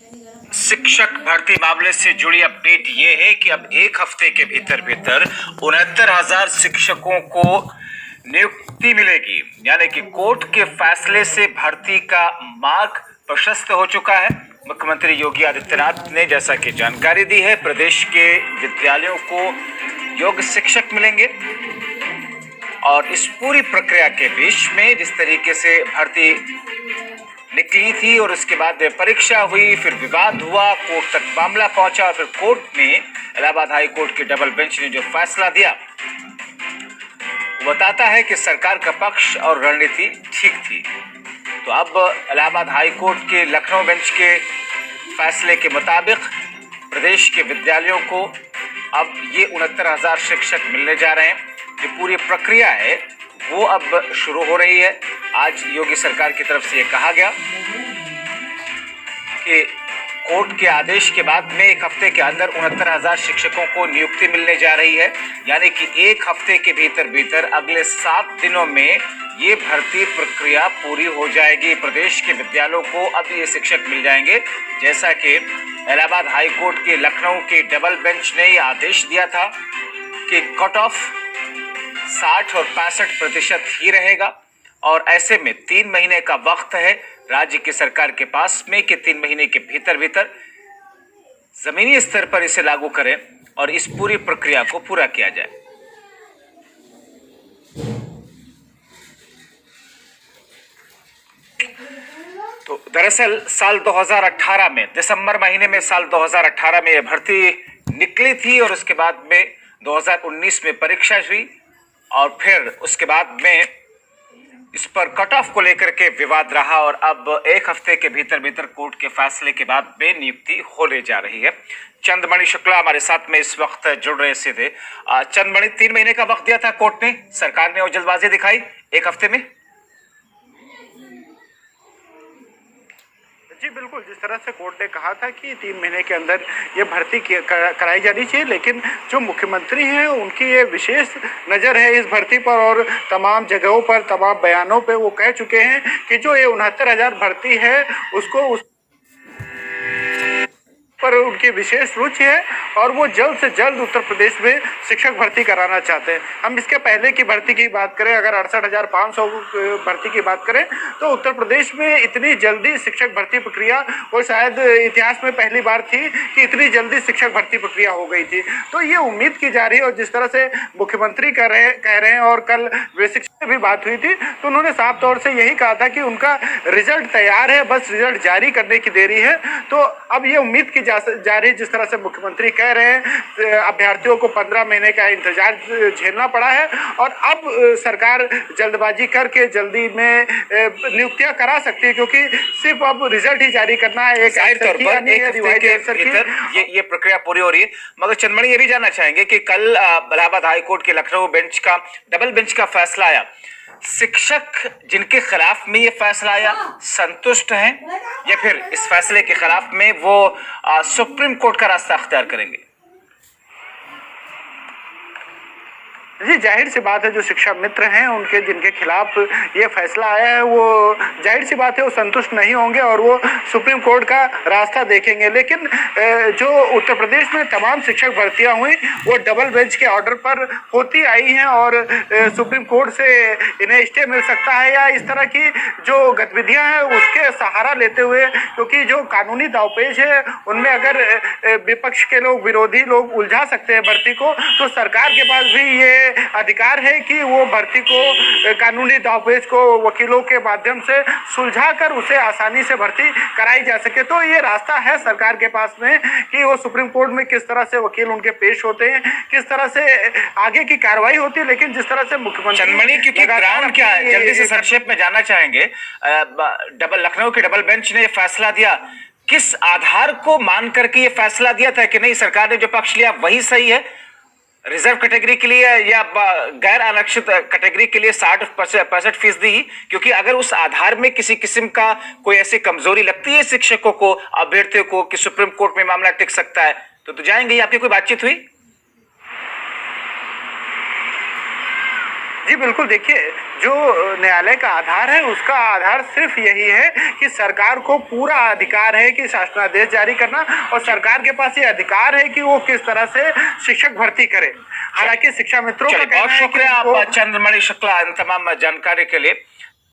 शिक्षक भर्ती मामले से जुड़ी अपडेट ये है कि अब एक हफ्ते के भीतर भीतर 69,000 शिक्षकों को नियुक्ति मिलेगी। यानी कि कोर्ट के फैसले से भर्ती का मार्ग प्रशस्त हो चुका है। मुख्यमंत्री योगी आदित्यनाथ ने जैसा कि जानकारी दी है, प्रदेश के विद्यालयों को योग्य शिक्षक मिलेंगे और इस पूरी प्रक्रिया के बीच में जिस तरीके से भर्ती निकली थी और उसके बाद परीक्षा हुई, फिर विवाद हुआ, कोर्ट तक मामला पहुंचा और फिर कोर्ट ने, इलाहाबाद हाई कोर्ट के डबल बेंच ने जो फैसला दिया वो बताता है कि सरकार का पक्ष और रणनीति ठीक थी। तो अब इलाहाबाद हाई कोर्ट के लखनऊ बेंच के फैसले के मुताबिक प्रदेश के विद्यालयों को अब ये 69,000 शिक्षक मिलने जा रहे हैं। जो पूरी प्रक्रिया है वो अब शुरू हो रही है। आज योगी सरकार की तरफ से ये कहा गया कि कोर्ट के आदेश के बाद में एक हफ्ते के अंदर 69,000 शिक्षकों को नियुक्ति मिलने जा रही है। यानी कि एक हफ्ते के भीतर भीतर अगले 7 दिनों में ये भर्ती प्रक्रिया पूरी हो जाएगी। प्रदेश के विद्यालयों को अब ये शिक्षक मिल जाएंगे, जैसा कि इलाहाबाद हाई कोर्ट के लखनऊ के डबल बेंच ने ये आदेश दिया था कि कट ऑफ 60 और 65% ही रहेगा। और ऐसे में 3 महीने का वक्त है राज्य की सरकार के पास में कि 3 महीने के भीतर भीतर जमीनी स्तर पर इसे लागू करें और इस पूरी प्रक्रिया को पूरा किया जाए। तो दरअसल साल 2018 में दिसंबर महीने में साल 2018 में यह भर्ती निकली थी और उसके बाद में 2019 में परीक्षा हुई और फिर उसके बाद में इस पर कट ऑफ को लेकर के विवाद रहा और अब एक हफ्ते के भीतर भीतर कोर्ट के फैसले के बाद में नियुक्ति होने जा रही है। चंद्रमणि शुक्ला हमारे साथ में इस वक्त जुड़ रहे सीधे। चंद्रमणि, 3 महीने का वक्त दिया था कोर्ट ने, सरकार ने और जल्दबाजी दिखाई एक हफ्ते में। जी बिल्कुल, जिस तरह से कोर्ट ने कहा था कि 3 महीने के अंदर ये भर्ती कराई जानी चाहिए, लेकिन जो मुख्यमंत्री हैं उनकी ये विशेष नज़र है इस भर्ती पर और तमाम जगहों पर, तमाम बयानों पे वो कह चुके हैं कि जो ये 69,000 भर्ती है उसको उस पर उनकी विशेष रुचि है और वो जल्द से जल्द उत्तर प्रदेश में शिक्षक भर्ती कराना चाहते हैं। हम इसके पहले की भर्ती की बात करें, अगर 68,500 भर्ती की बात करें तो उत्तर प्रदेश में इतनी जल्दी शिक्षक भर्ती प्रक्रिया वो शायद इतिहास में पहली बार थी कि इतनी जल्दी शिक्षक भर्ती प्रक्रिया हो गई थी। तो ये उम्मीद की जा रही है और जिस तरह से मुख्यमंत्री कह रहे हैं और कल शिक्षा में भी बात हुई थी तो उन्होंने साफ तौर से यही कहा था कि उनका रिजल्ट तैयार है, बस रिजल्ट जारी करने की देरी है। तो अब ये उम्मीद की जा रही, जिस तरह से मुख्यमंत्री कह रहे हैं अभ्यर्थियों को 15 महीने का इंतजार झेलना पड़ा है और अब सरकार जल्दबाजी करके जल्दी में नियुक्तियां करा सकती है, क्योंकि सिर्फ अब रिजल्ट ही जारी करना है। एक जाहिर तौर पर एक हफ्ते के भीतर ये प्रक्रिया पूरी हो रही है। मगर चंद्रमणि, ये भी जानना चाहेंगे कि कल इलाहाबाद हाई कोर्ट के लखनऊ बेंच का डबल बेंच का फैसला आया, शिक्षक जिनके खिलाफ में ये फैसला आया संतुष्ट हैं या फिर इस फैसले के खिलाफ में वो सुप्रीम कोर्ट का रास्ता अख्तियार करेंगे? जी जाहिर सी बात है, जो शिक्षा मित्र हैं उनके जिनके खिलाफ ये फैसला आया है वो जाहिर सी बात है वो संतुष्ट नहीं होंगे और वो सुप्रीम कोर्ट का रास्ता देखेंगे। लेकिन जो उत्तर प्रदेश में तमाम शिक्षक भर्तियां हुई वो डबल बेंच के ऑर्डर पर होती आई हैं और सुप्रीम कोर्ट से इन्हें स्टे मिल सकता है या इस तरह की जो गतिविधियां हैं उसके सहारा लेते हुए, क्योंकि जो कानूनी दावपेच है उनमें अगर विपक्ष के लोग, विरोधी लोग उलझा सकते हैं भर्ती को, तो सरकार के पास भी ये अधिकार है कि वो भर्ती को, कानूनी दावपेच को वकीलों के माध्यम से सुलझाकर उसे आसानी से भर्ती कराई जा सके। तो ये रास्ता है सरकार के पास में कि वो सुप्रीम कोर्ट में किस तरह से वकील उनके पेश होते हैं, किस तरह से आगे की कार्रवाई होती है। लेकिन जिस तरह से मुख्यमंत्री चंद्रमणि, क्योंकि ग्राउंड क्या है, जल्दी से संक्षेप में जानना चाहेंगे। लखनऊ के डबल बेंच ने फैसला दिया, किस आधार को मान करके ये फैसला दिया था कि नहीं सरकार ने जो पक्ष लिया वही सही है, रिजर्व कैटेगरी के लिए या गैर आरक्षित कैटेगरी के लिए 60-65% ही? क्योंकि अगर उस आधार में किसी किस्म का कोई ऐसी कमजोरी लगती है शिक्षकों को, अभ्यर्थियों को कि सुप्रीम कोर्ट में मामला टिक सकता है तो जाएंगे। आपकी कोई बातचीत हुई? जी बिल्कुल, देखिए जो न्यायालय का आधार है उसका आधार सिर्फ यही है कि सरकार को पूरा अधिकार है कि शासनादेश जारी करना, और सरकार के पास ये अधिकार है कि वो किस तरह से शिक्षक भर्ती करे। हालांकि शिक्षा मित्रों का बहुत कहना है कि शुक्रिया उनको- आप चंद्रमणि शुक्ला इन तमाम जानकारी के लिए।